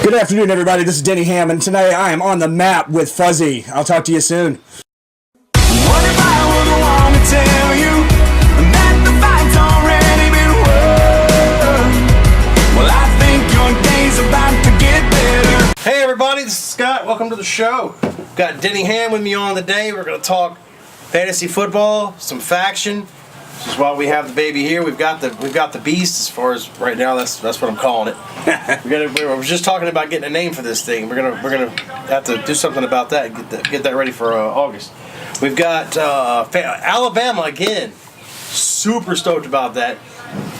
Good afternoon, everybody. This is Denny Ham, and tonight I am on the map with Fuzzy. I'll talk to you soon. What if I were the one to tell you that the fight's already been won? Well, I think your day's about to get better. Hey everybody, this is Scott. Welcome to the show. Got Denny Ham with me on today. We're going to talk fantasy football, some faction. This is why we have the baby here. We've got the beast. As far as right now, that's what I'm calling it. We were just talking about getting a name for this thing. We're gonna have to do something about that. And get that ready for August. We've got Alabama again. Super stoked about that.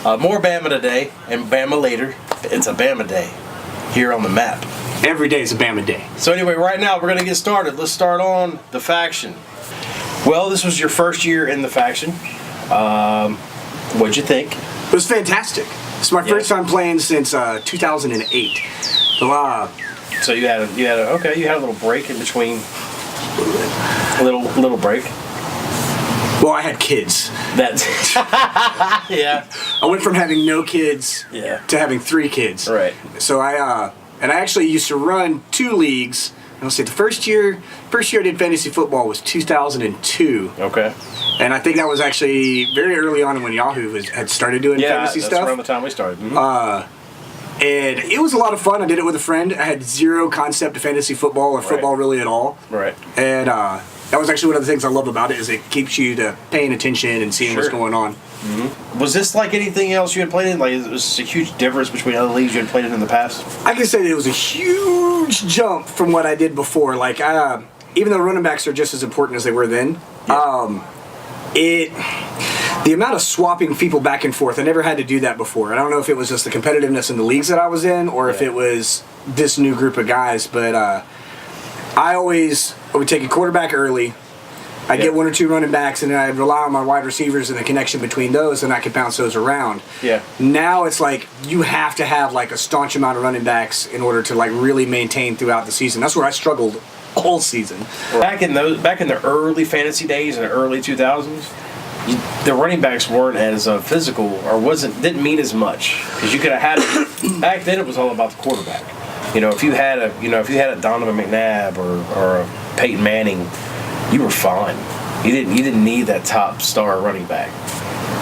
More Bama today and Bama later. It's a Bama day here on the map. Every day is a Bama day. So anyway, right now we're gonna get started. Let's start on the faction. Well, this was your first year in the faction. What'd you think? It was fantastic. It's my first time playing since 2008. So you had a little break in between. A little break. Well, I had kids. That yeah. I went from having no kids to having 3 kids. Right. So I actually used to run 2 leagues. I'll say the first year I did fantasy football was 2002. Okay. And I think that was actually very early on when Yahoo had started doing fantasy stuff. Yeah, that's around the time we started. Mm-hmm. And it was a lot of fun. I did it with a friend. I had zero concept of fantasy football or football really at all. Right. And that was actually one of the things I love about it is it keeps you to paying attention and seeing what's going on. Mm-hmm. Was this like anything else you had played in? Like, was this a huge difference between other leagues you had played in the past? I can say that it was a huge jump from what I did before. Like, even though running backs are just as important as they were then, the amount of swapping people back and forth, I never had to do that before. I don't know if it was just the competitiveness in the leagues that I was in or if it was this new group of guys, but I would take a quarterback early. I'd get 1 or 2 running backs, and then I'd rely on my wide receivers and the connection between those, and I could bounce those around. Yeah. Now it's like you have to have like a staunch amount of running backs in order to like really maintain throughout the season. That's where I struggled all season. Back in the early fantasy days in the early 2000s, the running backs weren't as physical or didn't mean as much because you could have had it. Back then it was all about the quarterback. If you had a Donovan McNabb or a Peyton Manning, you were fine. You didn't need that top star running back.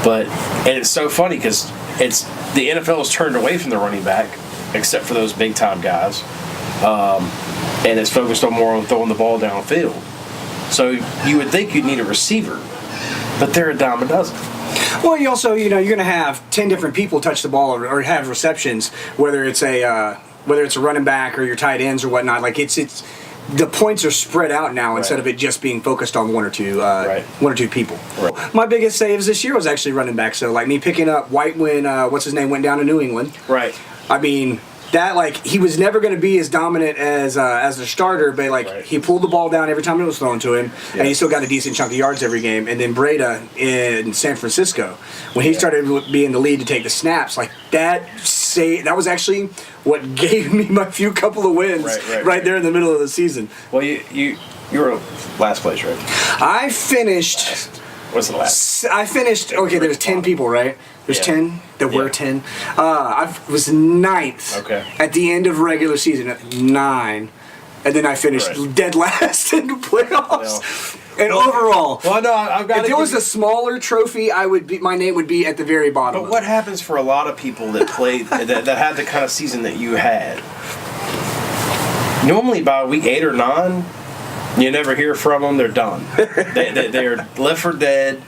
And it's so funny because the NFL has turned away from the running back except for those big time guys, and it's focused more on throwing the ball downfield. So you would think you'd need a receiver, but they're a dime a dozen. Well, you also you're going to have 10 different people touch the ball or have receptions, whether it's a running back or your tight ends or whatnot. Like it's the points are spread out now instead of it just being focused on 1 or 2 people. Right. My biggest saves this year was actually running back. So like me picking up White when what's his name went down to New England. Right. I mean. That he was never going to be as dominant as a starter, but he pulled the ball down every time it was thrown to him, and he still got a decent chunk of yards every game. And then Breda in San Francisco, when he started being the lead to take the snaps, that was actually what gave me my couple of wins right there in the middle of the season. Well, you were last place, right? I finished. What's the last? I finished. Okay, there's 10 people, right? There's 10. There were 10. I was 9th at the end of regular season at 9, and then I finished dead last in the playoffs. And overall, I've got. If there was a smaller trophy, my name would be at the very bottom. But what happens for a lot of people that played that had the kind of season that you had? Normally, by week 8 or 9, you never hear from them. They're done. They're left for dead.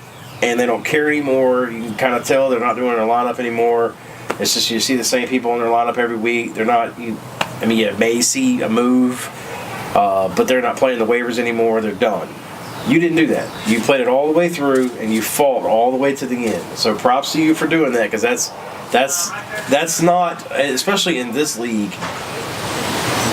And they don't care anymore. You can kind of tell they're not doing their lineup anymore. It's just you see the same people in their lineup every week. They're not. You may see a move, but they're not playing the waivers anymore. They're done. You didn't do that. You played it all the way through, and you fought all the way to the end. So props to you for doing that, because that's not, especially in this league.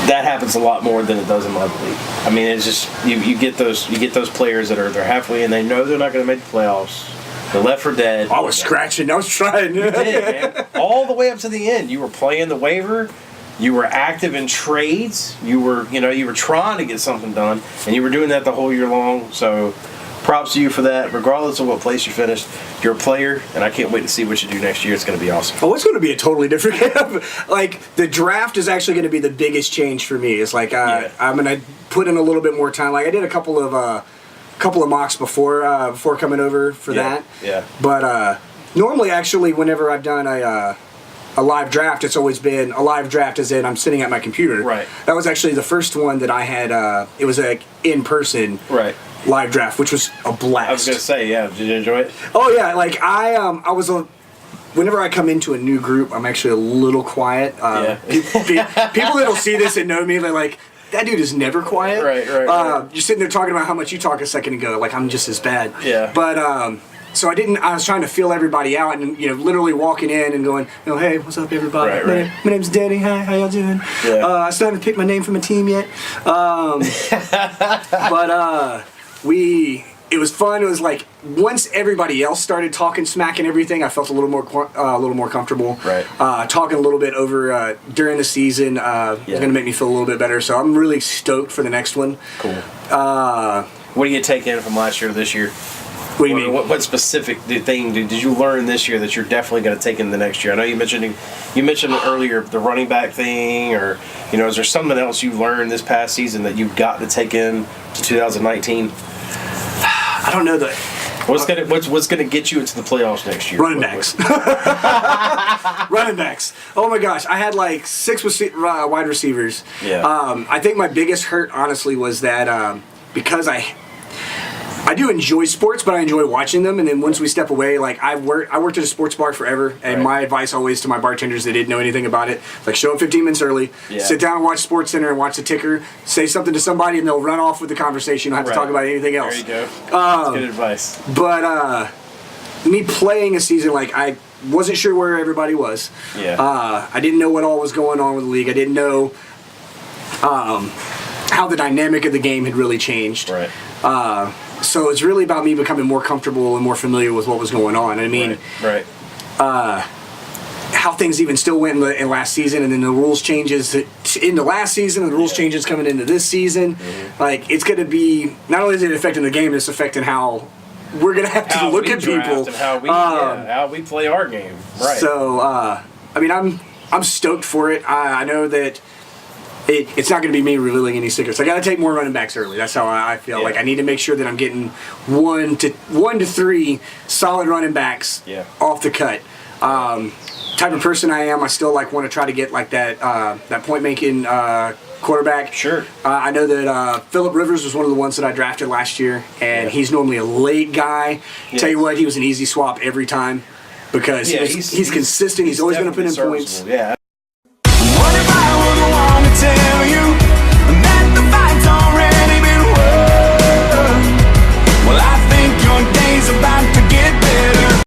That happens a lot more than it does in my league. I mean, it's just you get those players that they're halfway and they know they're not going to make the playoffs. They're left for dead. I was scratching. I was trying. You did, man. All the way up to the end. You were playing the waiver. You were active in trades. You were trying to get something done, and you were doing that the whole year long. So props to you for that. Regardless of what place you finished, you're a player, and I can't wait to see what you do next year. It's going to be awesome. Oh, it's going to be a totally different game. Like, the draft is actually going to be the biggest change for me. It's like, I'm going to put in a little bit more time. Like, I did a couple of mocks before coming over for that. Yeah. But normally, actually, whenever I've done a live draft, it's always been a live draft as in I'm sitting at my computer. Right. That was actually the first one that I had. It was like in person. Right. Live draft, which was a blast. I was gonna say, yeah. Did you enjoy it? Oh yeah, like I was a. Whenever I come into a new group, I'm actually a little quiet. People that'll see this and know me, they're like, that dude is never quiet. Right. You're sitting there talking about how much you talk a second ago, like I'm just as bad. Yeah. But so I was trying to feel everybody out, and literally walking in and going, hey, what's up, everybody? Right. My name's Denny. Hi, how y'all doing? Yeah. I still haven't picked my name from a team yet. But it was fun. It was like once everybody else started talking smack and everything, I felt a little more comfortable. Right. Talking a little bit over during the season is going to make me feel a little bit better. So I'm really stoked for the next one. Cool. What do you take in from last year to this year? What do you mean? What specific thing did you learn this year that you're definitely going to take in the next year? I know you mentioned earlier the running back thing, or is there something else you learned this past season that you've got to take in to 2019? I don't know that. What's gonna get you into the playoffs next year? Running backs. Running backs. Oh my gosh, I had like 6 wide receivers. Yeah. I think my biggest hurt, honestly, was that because I do enjoy sports, but I enjoy watching them. And then once we step away, like I worked at a sports bar forever, and my advice always to my bartenders that didn't know anything about it, like show up 15 minutes early, sit down and watch Sports Center and watch the ticker, say something to somebody, and they'll run off with the conversation. You don't have to talk about anything else. There you go. That's good advice. But me playing a season, like I wasn't sure where everybody was. Yeah. I didn't know what all was going on with the league. I didn't know how the dynamic of the game had really changed. Right. So it's really about me becoming more comfortable and more familiar with what was going on. I mean, how things even still went in last season, and then the rules changes in the last season, and the rules changes coming into this season. Mm-hmm. Like, it's going to be, not only is it affecting the game, it's affecting how we're going to have to look at people. And how we play our game. Right. So, I mean, I'm stoked for it. I know that it's not going to be me revealing any secrets. I got to take more running backs early. That's how I feel. Yeah. Like I need to make sure that I'm getting 1 to 3 solid running backs off the cut. Type of person I am, I still want to try to get like that point making quarterback. Sure. I know that Phillip Rivers was one of the ones that I drafted last year, and he's normally a late guy. Yeah. Tell you what, he was an easy swap every time because he's consistent. He's always going to put in points. Yeah. What if I were the one to tell you that the fight's already been won? Well, I think your day's about